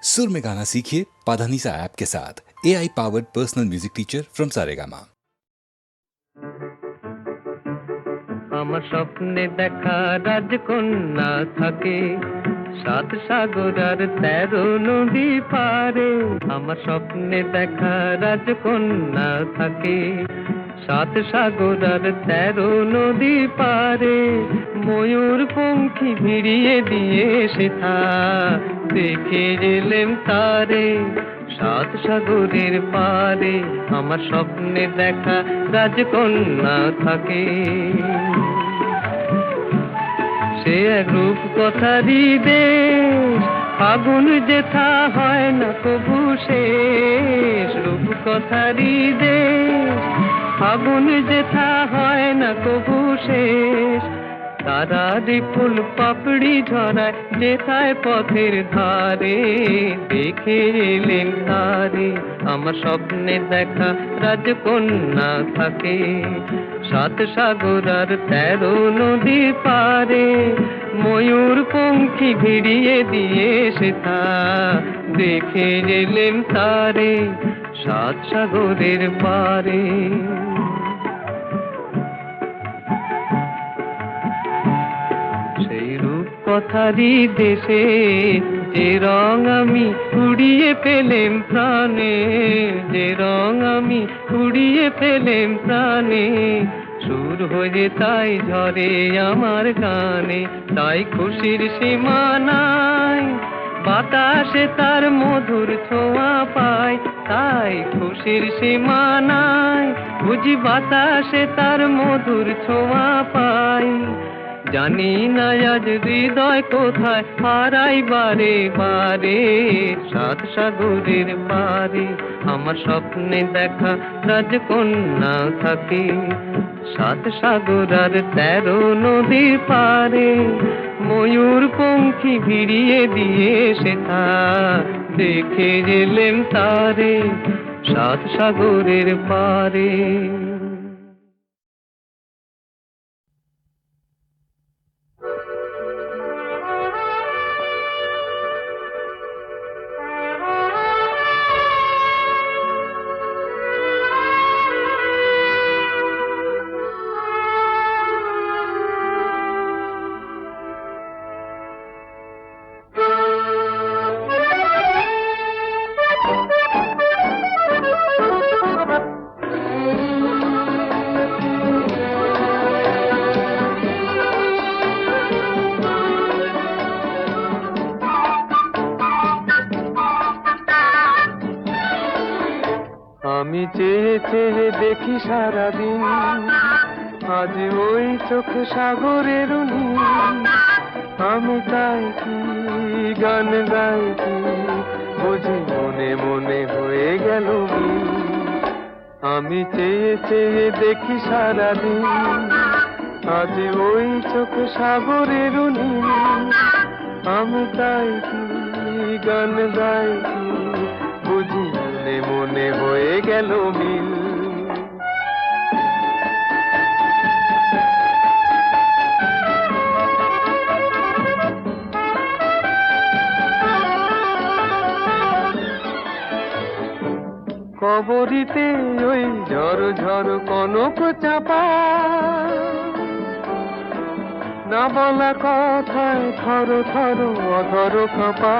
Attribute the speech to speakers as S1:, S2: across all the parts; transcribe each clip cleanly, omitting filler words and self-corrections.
S1: सुर में गाना सीखिए पाधानीसा ऐप के साथ। AI powered personal music teacher from Saregama.
S2: আমার স্বপ্নে দেখা রাজকন্যা থাকে 7 সাগর আর 13 নদী পারে। আমার স্বপ্নে দেখা রাজকন্যা থাকে 7 সাগর আর 13 নদী পারে। ময়ূর পঙ্খী ভিড়িয়ে দিয়ে সেথা দেখে এলেম তারে 7 সাগরের পারে। আমার স্বপ্নে দেখা রাজকন্যা থাকে। সে এক রূপ কথারই দেশ, ফাগুন যেথা হয় না কবু শেষ। রূপ কথারই দেশ, ফাগুন যেথা হয় না কবু শেষ। তারারি ফুল পাপড়ি ঝরায় যেথায় পথের ধারে দেখে এলেন তারে। আমার স্বপ্নে দেখা রাজকন্যা থাকে 7 সাগর আর 13 নদী পারে। ময়ূর পঙ্খী ভিড়িয়ে দিয়ে সেথা দেখে এলেন তারে 7 সাগরের পারে। সেই রূপ কথারই দেশে যে রং আমি কুড়িয়ে পেলেম প্রাণে, যে রং আমি কুড়িয়ে পেলেম প্রাণে। সুর হয়ে তাই ঝরে আমার গানে, তাই খুশির সীমা নাই। বাতাসে তার মধুর ছোঁয়া পায়, তাই খুশির সীমা নাই। বুঝি বাতাসে তার মধুর ছোঁয়া পাই। জানি না আজ হৃদয় কোথায় হারাই বারে বারে 7 সাগরের পারে। আমার স্বপ্নে দেখা রাজকন্যা থাকে 7 সাগর আর 13 নদীর পারে। ময়ূর পঙ্খী ভিড়িয়ে দিয়ে সেথা দেখে এলেম তারে 7 সাগরের পারে। আমি চেয়ে চেয়ে দেখি সারাদিন, আজ ওই চোখে সাগরের নীল। আমি তাই কি গান গাই কি বুঝি মনে মনে হয়ে গেল মিল। আমি চেয়ে চেয়ে দেখি সারাদিন, আজ ওই চোখে সাগরের নীল। আমি তাই কি গান গাই কি বুঝি মনে মনে হয়ে গেল মিল। কবরিতে ওই ঝড় ঝড় কনক চাপা, না বলা কথায় থর থর অধর কাঁপা।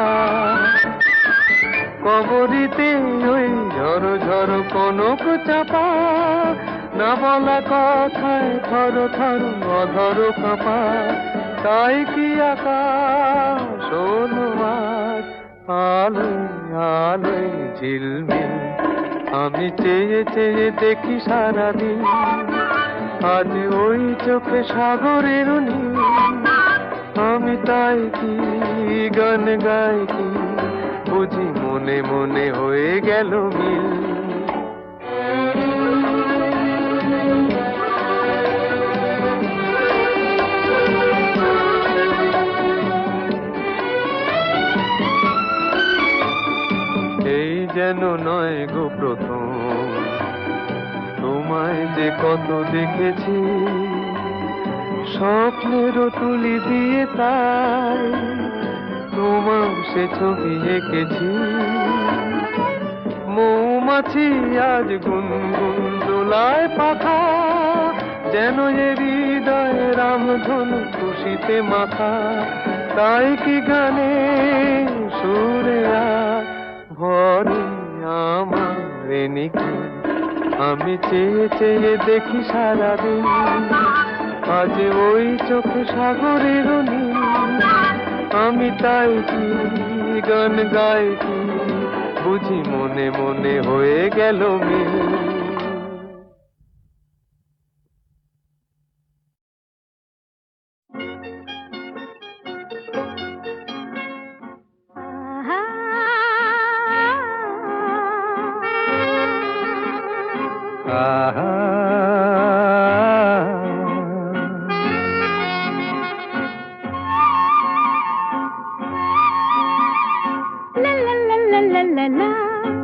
S2: কবরিতে ওই ঝড় ঝড় কনক চাপা, না বলা কথায় থর থর অধর কাঁপা। তাই কি আকাশ হলো আজ আলোয় আলোয় ঝিলমিল। আমি চেয়ে চেয়ে দেখি সারাদিন, আজ ওই চোখে সাগরের নীল। আমি তাই কি গান গাই কি বুঝি মনে মনে হয়ে গেল মিল। এই যেন নয় গো প্রথম, তোমায় যে কত দেখেছি স্বপ্নেরও তুলি দিয়ে। তাই তোমার সে ছবি এঁকেছি। মৌমাছি আজ গুনগুন দোলায় পাখা, যেন এ হৃদয়ে রামধনু খুশিতে মাখা। তাই কি গানে সুরে ভরে আমার নিখি, আমি চেয়ে চেয়ে দেখি সারাদিন। আজ ওই চোখ সাগরের নীল, আমি তাই কি গান গাই কি, বুঝি মনে মনে হয়ে গেল মিল।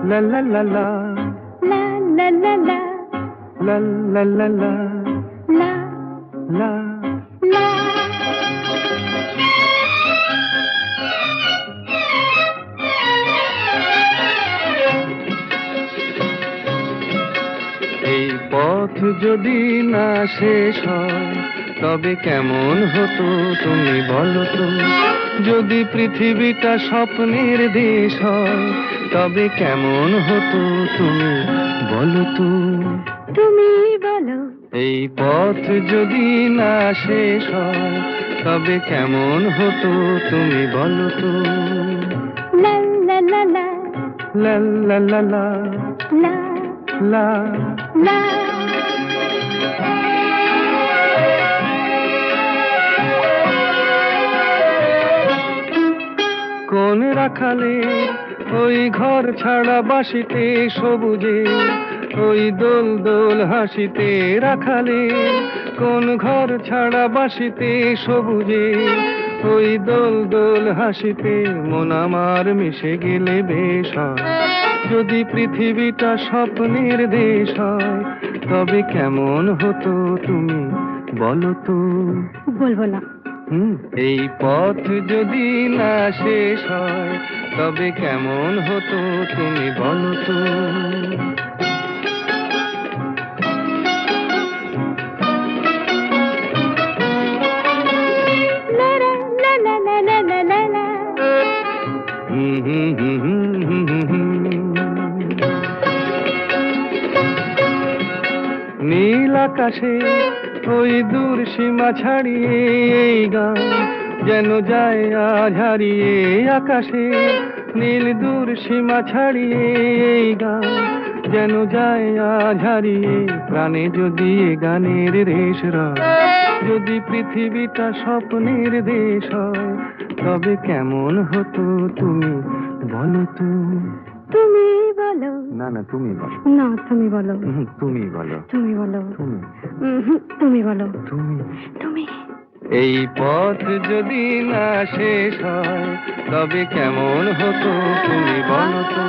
S2: La la la la,
S3: La la la la,
S2: la la la la,
S3: la
S2: la.
S3: la.
S2: এই পথ যদি না শেষ হয় তবে কেমন হতো তুমি বলো তো। যদি পৃথিবীটা স্বপ্নের দেশ হয় তবে কেমন হতো তুমি বলো তো।
S3: তুমি বলো,
S2: এই পথ যদি না শেষ হয় তবে কেমন হতো তুমি বলো তো।
S3: la la la la,
S2: লা লা লা লা,
S3: la
S2: লা।
S3: la.
S2: কোন রাখালে ওই ঘর ছাড়া বাসিতে সবুজে, ওই দোল দোল হাসিতে রাখালে। কোন ঘর ছাড়া বাসিতে সবুজে, ওই দোল দোল হাসিতে মন আমার মিশে গেলে বেশ হয়। যদি পৃথিবীটা স্বপ্নের দেশ হয় তবে কেমন হতো তুমি বলো তো।
S3: বলবো না।
S2: এই পথ যদি না শেষ হয় তবে কেমন হতো তুমি বলো তো।
S3: La la la la la la la la.
S2: নীল আকাশে ওই দূর সীমা ছাড়িয়ে এই গান যেন যায় আজ হারিয়ে। আকাশে নীল দূর সীমা ছাড়িয়ে এই গান যেন যায় আজ হারিয়ে। প্রাণে যদি এ গানের রেশ রয়, যদি পৃথিবীটা স্বপ্নের দেশ হয় তবে কেমন হতো তুমি বলো তো।
S3: তুমি বলো।
S2: না না তুমি বলো।
S3: না, তুমি বলো।
S2: তুমি বলো।
S3: তুমি বলো।
S2: তুমি
S3: তুমি বলো।
S2: তুমি
S3: তুমি।
S2: এই পথ যদি না শেষ হয় তবে কেমন হতো তুমি বলো তো।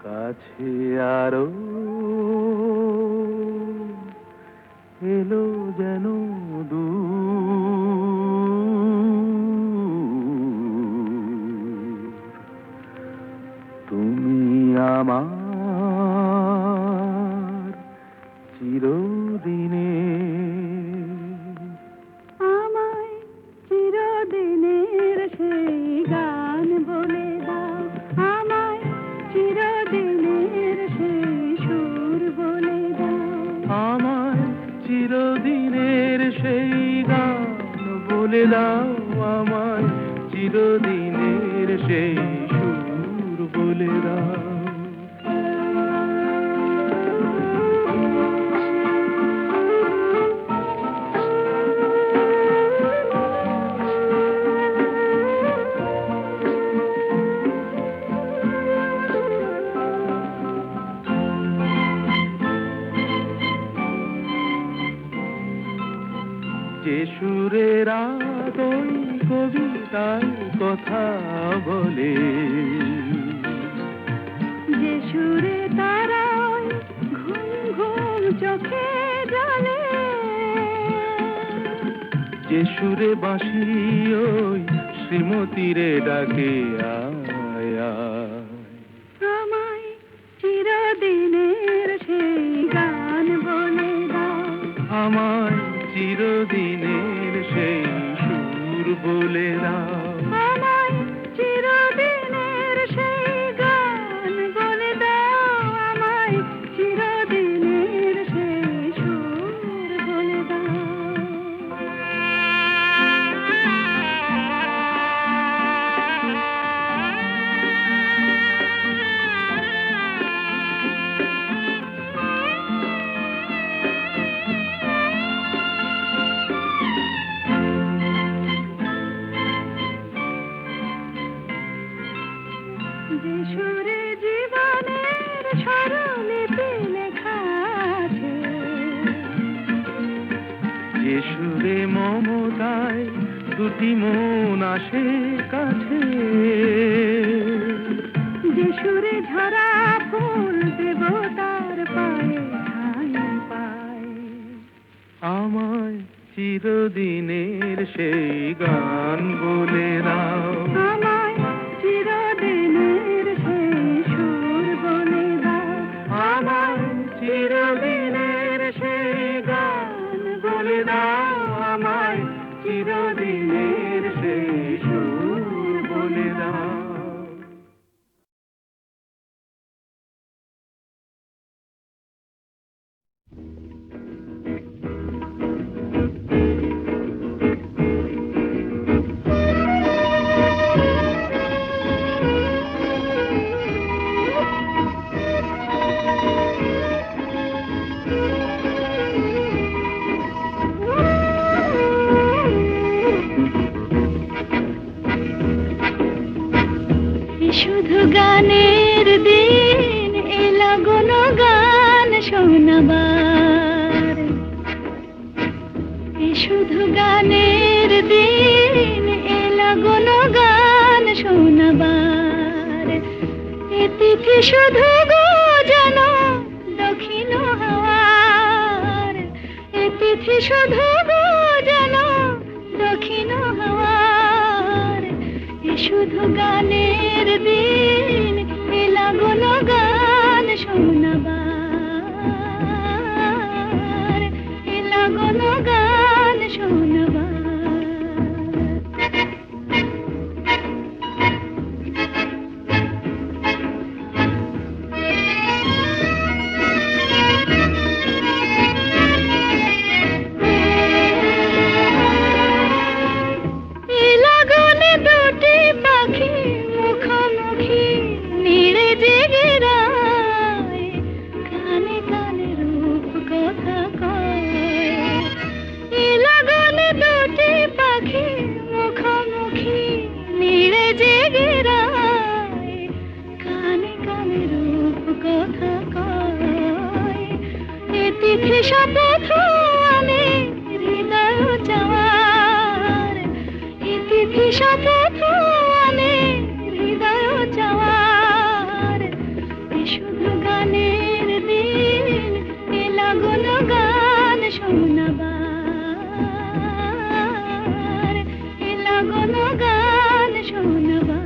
S2: কাছে আরো এলো যেন তুমি আমার চিরদিনে।
S3: আমায় চিরদিনের সেই গান বলে দাও, আমায় চিরদিনের সেই সুর বলে দাও।
S2: আমায় চিরদিনের সেই গান বলে দাও, আমায় চিরদিনের সেই সুর বলে দাও। যে সুরে রাত ওই কবিতায় কথা বলে,
S3: যে সুরে তারায় ঘুম ঘুম চোখে জলে,
S2: যে সুরে বাঁশি ওই শ্রীমতীরে ডাকে আয় আয়।
S3: আমায় চিরদিনের সেই গান বলে দাও,
S2: আমায় চিরদিনের সেই সুর বলে দাও,
S3: আমায় চিরদিনের সেই গান বলে দাও, আমায় চিরদিনের সেই সুর বলে দাও। যে সুরে জীবনের স্বরলিপি লেখা আছে,
S2: যে সুরে মমতায় দুটি মন আসে কাছে,
S3: যে সুরে ঝরা ফুল দেবতার পায়ে ঠাঁই পায়,
S2: আমায় চিরদিনের সেই গান বলে দাও,
S3: আমায় চিরদিনের সেই সুর বলে দাও,
S2: আমায় চিরদিনের সেই গান বলে দাও, আমায় চিরদিনের সেই সুর বলে দাও।
S3: শুধু গানের দিন এলা কোনো গান শোনাবার, শুধু গানের দিন এলা কোনো গান শোনাবার, এ তিথি শুধু গো যেন দক্ষিণ হাওয়ার, এ তিথি শুধু গো যেন দক্ষিণ হাওয়ার, এ শুধু গানের দিন এলা কোনো গান শোনাবার, এলা কোনো গান শোনাবার। শপথ আমি হৃদয় চাওয়ার, ইতিথি শপথ আমি হৃদয় চাওয়ার, শুধু গানের দিন এলা গুণ গান শোনাবার, এলা গুণ গান শোনাবার।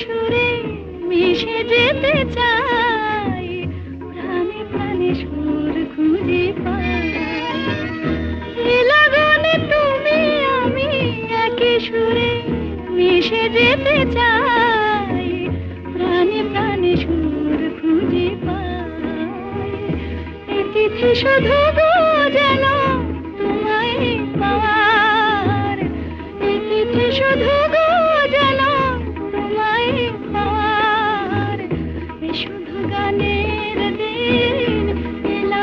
S3: সুরে মিশে যেতে চাই, প্রাণে প্রাণে সুর খুঁজে পাই, লাগনে তুমি আমি একই সুরে মিশে যেতে চাই, প্রাণে প্রাণে সুর খুঁজে পাই, এই তিথি শুধু গো যেন তোমায় পাওয়ার, এই তিথি শুধু গো যেন পাওয়ার, শুধু গানের দিন এলা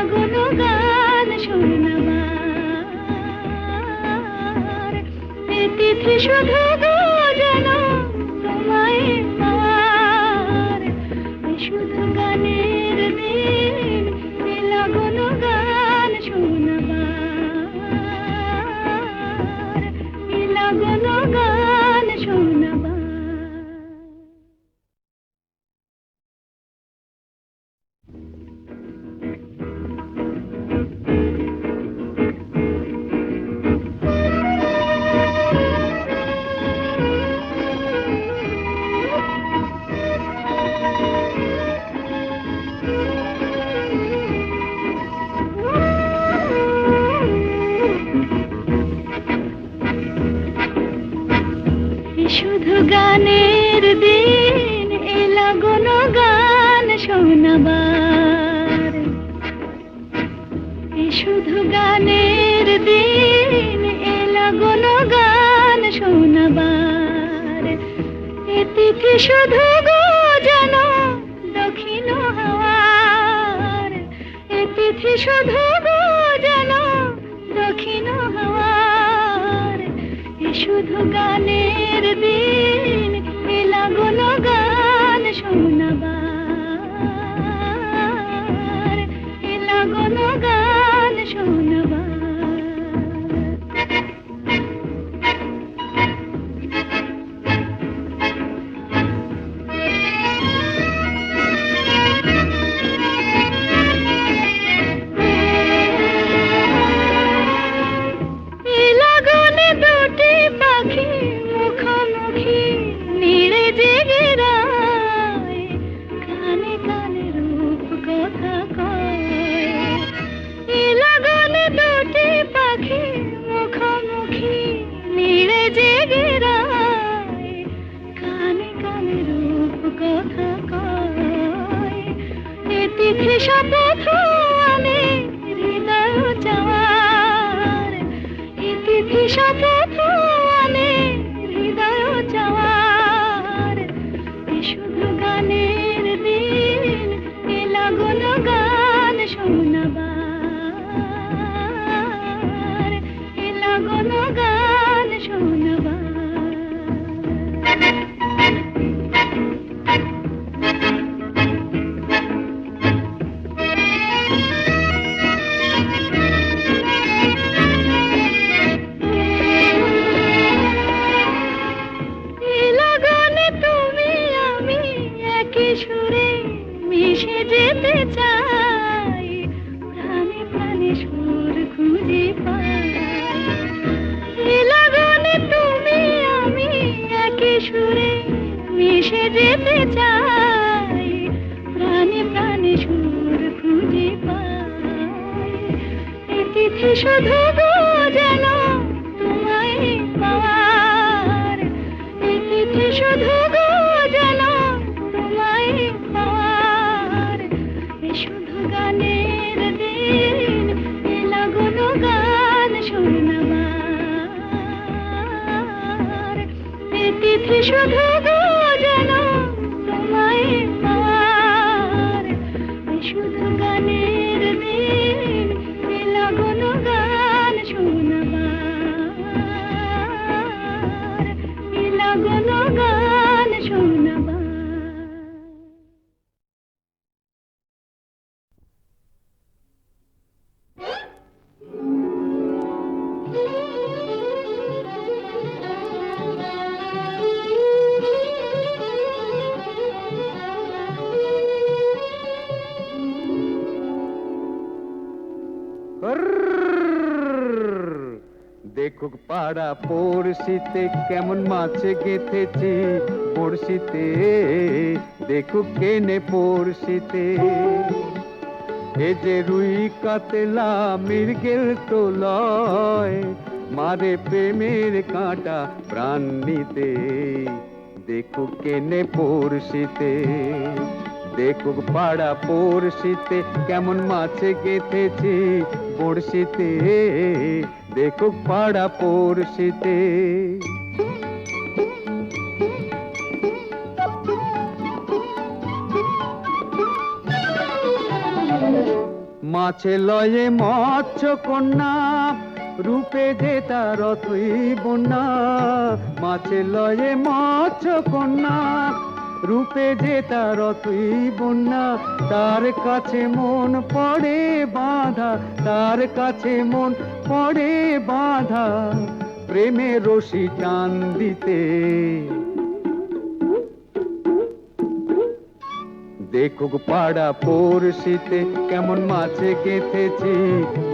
S3: শোনাবার এ শুধু গানের দিন এলা কোনো গান শোনাবার এ তিথি শুধু গো যেন দক্ষিণ হাওয়ার এ তিথি শুধু গো যেন দক্ষিণ হাওয়ার এ শুধু গানের দিন এলা কোনো গান শোনাবার এলা কোনো গান শোনাবার শপথ আমি হৃদয় চাওয়ার এ তিথি শপথ আমি হৃদয় চাওয়ার এ শুধু গানের দিন এলা কোনো গান শোনাবার এলা কোনো গান শোনাবার সুরে মিশে যেতে চাই প্রাণে প্রাণে সুর খুঁজে পাই লাগনে তুমি আমি একই সুরে মিশে যেতে চাই প্রাণে প্রাণে সুর খুঁজে পাই এ তিথি শুধু গো যেন তোমায় পাওয়ার এ তিথি শুধু গো যেন শুধু গানের দিন এলা কোনো গান শোনাবার এ তিথি শুধু গো যেন তোমায় পাওয়ার শুধু গানের দিন এলা কোনো গান শোনাবার এলা কোনো গান শোনাবার
S2: দেখুক পাড়া পড়শিতে কেমন মাছে গেথেছি পড়শিতে দেখুক কেনে পড়শিতে এ যে রুই কাতলা মৃগেল তো লয় মারে প্রেমের কাঁটা প্রাণ নিতে দেখুক কেনে পড়শিতে দেখুক পাড়া পড়শিতে কেমন মাছে গেথেছি পড়শিতে দেখুক পাড়া পড়শিতে মাছে লয়ে মৎস্য কন্যা রূপে যে তার অথই বন্যা মাছে লয়ে মৎস্য কন্যা রূপে যে তার অথই বন্যা তার কাছে মন পড়ে বাঁধা তার কাছে মন পড়ে বাঁধা প্রেমে রশি টান দিতে দেখুক পাড়া পড়শিতে কেমন মাছে গেথেছি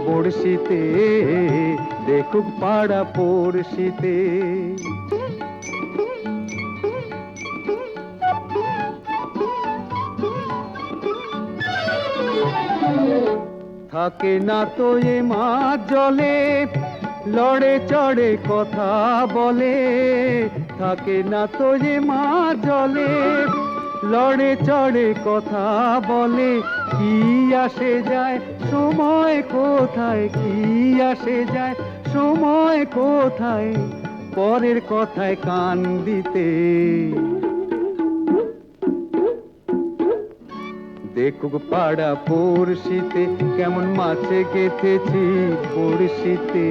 S2: পড়শিতে দেখুক পাড়া পড়শিতে থাকে না তো এ মাছ জলে লড়ে চড়ে কথা বলে থাকে না তো এ মাছ জলে লড়ে চড়ে কথা বলে, কি আসে যায় সময় কোথায়, কি আসে যায় সময় কোথায়, পরের কথায় কান দিতে। দেখুক পাড়া পড়শিতে কেমন মাছে গেথেছি পড়শিতে,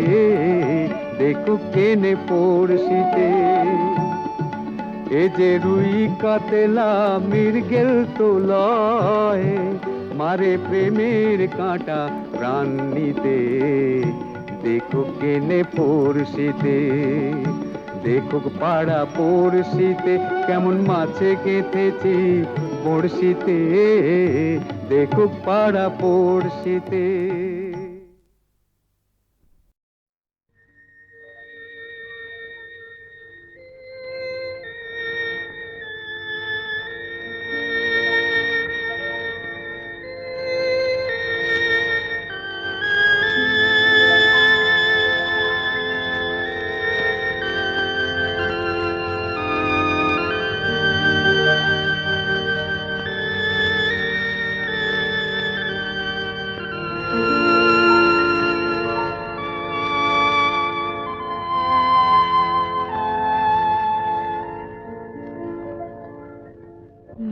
S2: দেখুক কেনে পড়শিতে। এ যে রুই কাতলা মৃগেল তো লয়, মারে প্রেমের কাঁটা প্রাণ নিতে। দেখুক কেনে পড়শিতে, দেখুক পাড়া পড়শিতে কেমন মাছে গেঁথেছি পড়শিতে, দেখুক পাড়া পড়শিতে।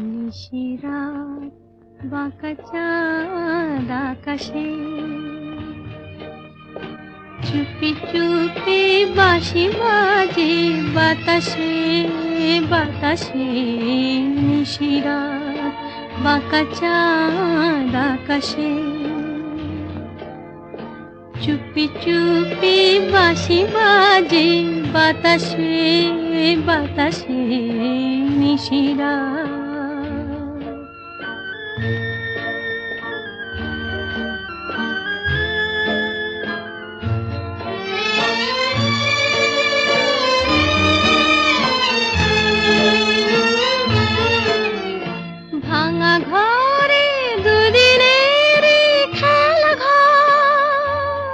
S3: নিশিরাত বাঁকা চাঁদ আকাশে, চুপি চুপি বাঁশি বাজে বাতাসে বাতাসে। নিশিরাত বাঁকা চাঁদ আকাশে, চুপি চুপি বাঁশি বাজে বাতাসে বাতাসে। নিশিরাত ভাঙা ঘরে দুদিনের খেলা ঘর,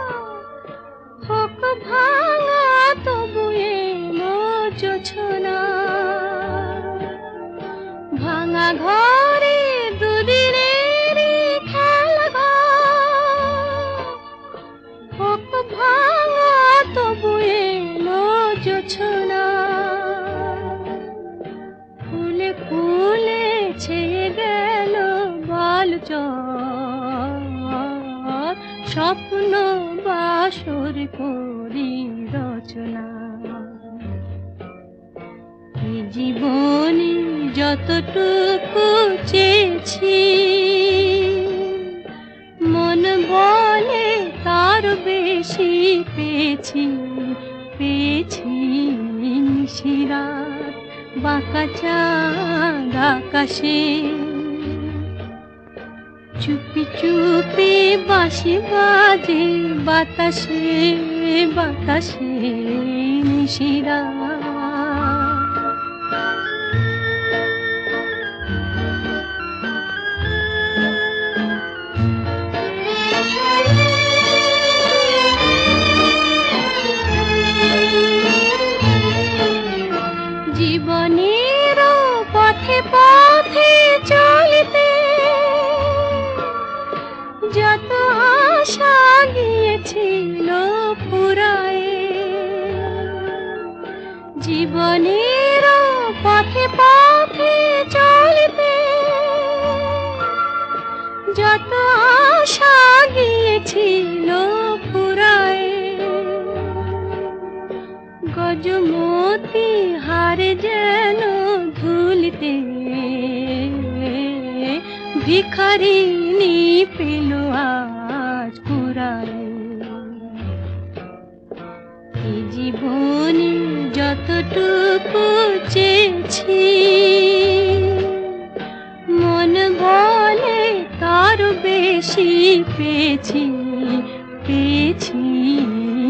S3: হোক ভাঙা তবু এলো জোছনা। ভাঙা ঘরে দুদিনের খেলা ঘর, হোক ভাঙা তবু এলো জোছনা। ফুলে ফুলে ছেয়ে গেল বালুচর, স্বপ্ন বাসর করি রচনা। এই জীবনে যতটুকু চেয়েছি, মন বলে তার বেশি পেয়েছি পেয়েছি। নিশিরাত বাঁকা চাঁদ আকাশে, চুপি চুপি বাঁশি বাজে বাতাসে বাতাসে। নিশিরাত জীবনের পথে পথে চলিতে, যত আশা গিয়েছিল ফুরায়ে। জীবনের পথে পথে চলিতে, যত আশা গিয়েছিল ফুরায়ে। গজমতি হারে যেন ধুলিতে, ভিখারিনী পেল আজ কুড়ায়ে। এই জীবনে যতটুকু চেয়েছি, মন বলে তার বেশি পেয়েছি পেয়েছি।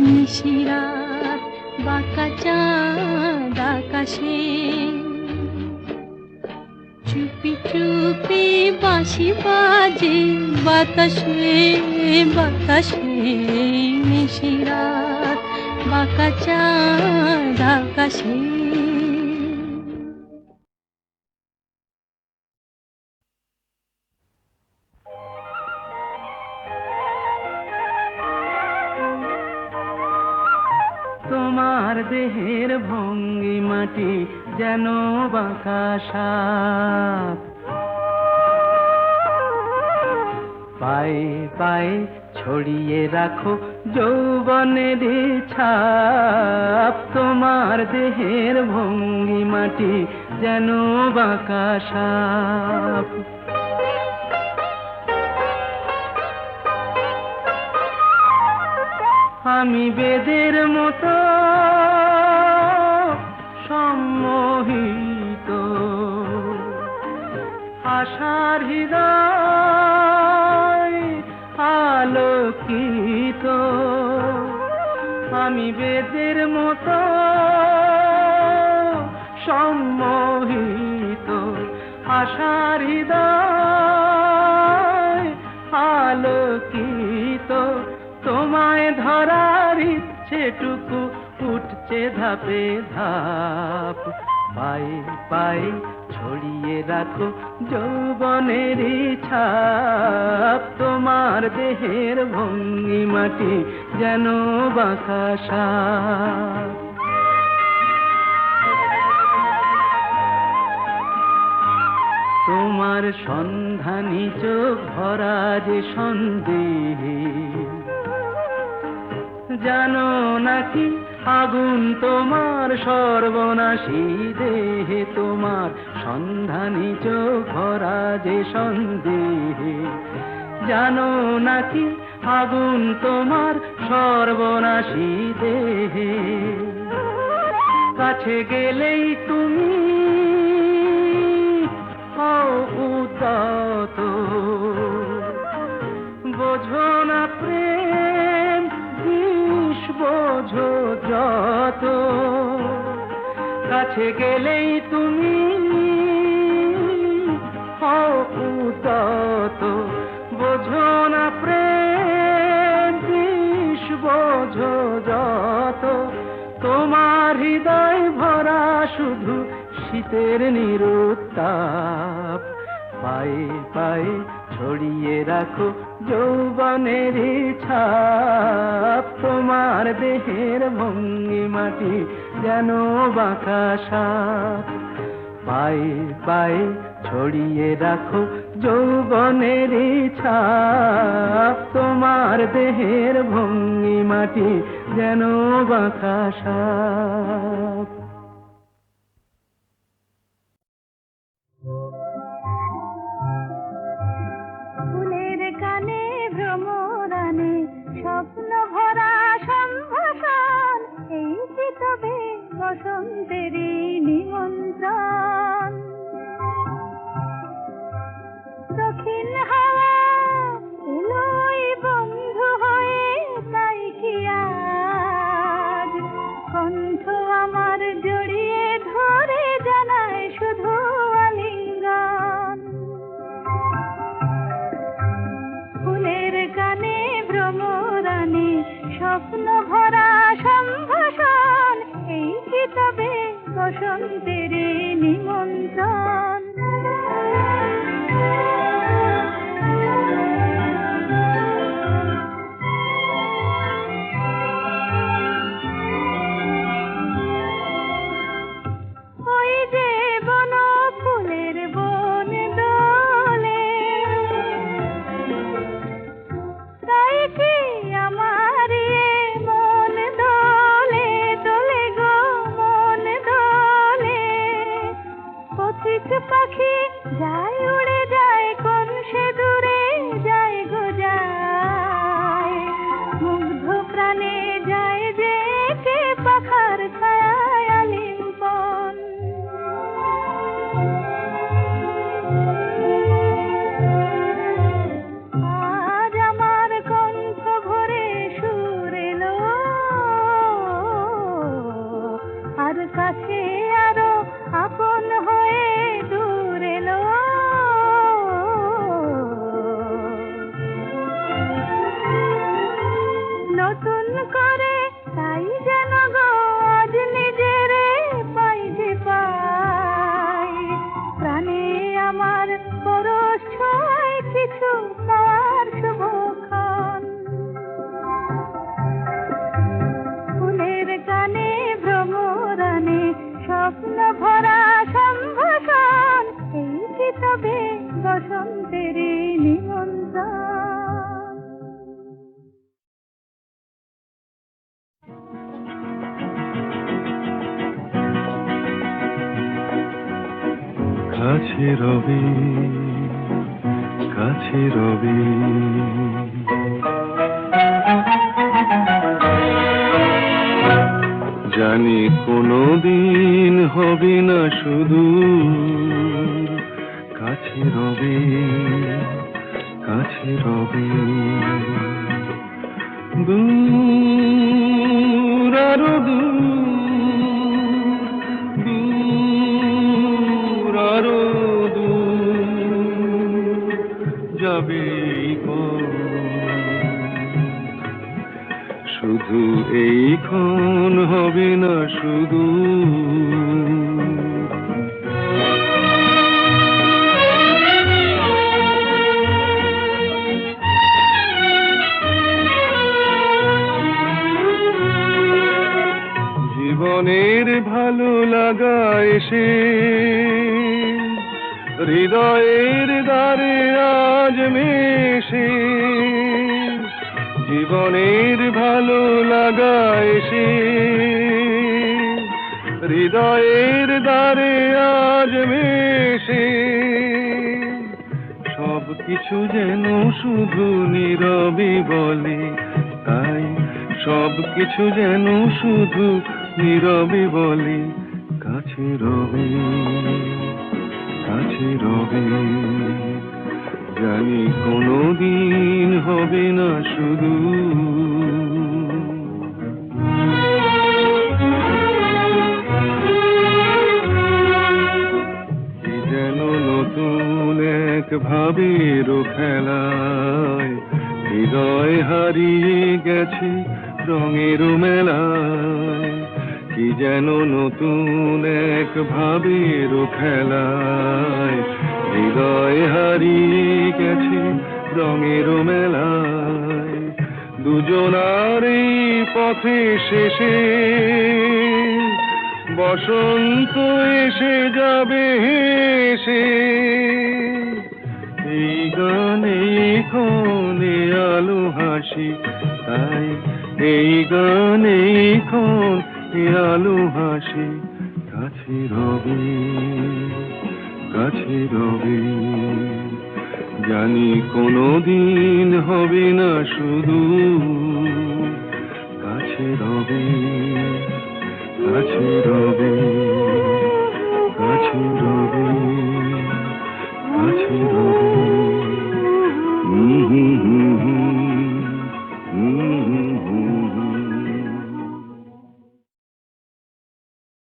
S3: নিশিরাত বাঁকা চাঁদ আকাশে, চুপি চুপি বাঁশি বাজে বাতাসে বাতাসে। নিশিরাত বাঁকা চাঁদ আকাশে।
S2: তোমার দেহের ভঙ্গিমাটি যেন বাঁকা সাপ, পায়ে পায়ে ছড়িয়ে রাখো যৌবনের ছাপ। তোমার দেহের ভঙ্গিমাটি যেন বাঁকা সাপ। আমি বেদের মতো সম্মোহিত, আশার হৃদয় আলোকিত। আমি বেদের মতো সম্মোহিত, আশার হৃদয় আলোকিত। তোমায় ধরার ইচ্ছেটুকু উঠছে ধাপে ধাপ, পায়ে পায়ে ছড়িয়ে রাখো যৌবনের ছাপ। তোমার দেহের ভঙ্গিমাটি যেন বাঁকা সাপ। তোমার সন্ধানী চোখ ভরা যে সন্দেহে, জানো নাকি আগুন তোমার সর্বনাশী দেহে। তোমার সন্ধানী চোখ ভরা যে সন্দেহে, জানো নাকি আগুন তোমার সর্বনাশী দেহে। কাছে গেলেই তুমি উদাত, বোঝো না প্রেম বিষ বোঝো যত। কাছে গেলেই তুমি উদাত, বোঝো না প্রেম বিষ বোঝো যত। তোমার হৃদয় ভরা শুধু শীতের নিরুত্তাপ, পায়ে পায়ে ছড়িয়ে রাখো যৌবনের ছাপ। তোমার দেহের ভঙ্গিমাটি যেন বাঁকা সাপ, পায়ে পায়ে ছড়িয়ে রাখো যৌবনের ছাপ। তোমার দেহের ভঙ্গিমাটি যেন বাঁকা সাপ।
S3: ফুলের কানে ভ্রমরানে স্বপ্ন ভরা সম্ভাষণ, এই কি তবে বসন্তেরই নিমন্ত্রণ। দক্ষিণ হাওয়া এলোই বন্ধু হয়ে, তাই কি আজ কণ্ঠ আমার জড়িয়ে ধরে জানায় শুধু আলিঙ্গন। ফুলের কানে ভ্রমরানে স্বপ্ন ভরা সম্ভাষণ, এই কি তবে বসন্তের নিমন্ত্রণ। ওই যে বন ফুলের বন দোলে, তাই কি আমার মন দোলে দোলে গো মন দোলে। পথিক পাখি যায় উড়ে যায়, কোন সে দূরে যায় গো যায়। মুগ্ধ প্রাণে যায় যে কে পাখার ছায়ায় আলিঙ্গন। আজ আমার কণ্ঠ ভরে সুর এলো, আর কাছে আরো আপন হয়ে দূর এলো। নতুন করে তাই যেন গো আজ নিজেরে পাই যে পাই। প্রাণে আমার পরশ ছোঁয়ায় কিছু পাওয়ার শুভক্ষণ। ফুলের গানে ভ্রমরানে স্বপ্ন ভরা সম্ভাষণ, এই কি তবে বসন্তের নিমন্ত্রণ।
S2: কাছে রবি, কাছে রবি, জানি কোনো দিন হবে না শুধু, কাছে রবি, কাছে রবি, দূর আরো দূর, দূর আরো দূর যাবে এই পথ। শুধু এইক্ষণ হবে না শুধু, জীবনের ভালো লাগা এসে হৃদয়ের দ্বারে আজ মেশে, জীবনের ভালো লাগা এসে হৃদয়ের দ্বারে আজ মেশে, সব কিছু যেন শুধু নীরবে বলে, তাই সব কিছু যেন শুধু নীরবে বলে, কাছে রবি, কাছে রবি, জানি কোনো দিন হবে না শুধু। কি যেন নতুন এক ভাবের খেলায় হৃদয় হারিয়ে গেছে রঙের মেলায়, কি যেন নতুন এক ভাবের খেলায় হৃদয় হারিয়ে গেছে রঙের মেলায়, দুজনার এই পথে শেষে বসন্ত এসে যাবে হেসে, এই গানে ক্ষণে আলো হাসি, তাই এই গানে ক্ষণে আলো হাসি, কাছে রবি, কাছে রবি, জানি কোনো দিন হবে না শুধু, কাছে রবি, কাছে রবি, কাছে রবি, কাছে রবি।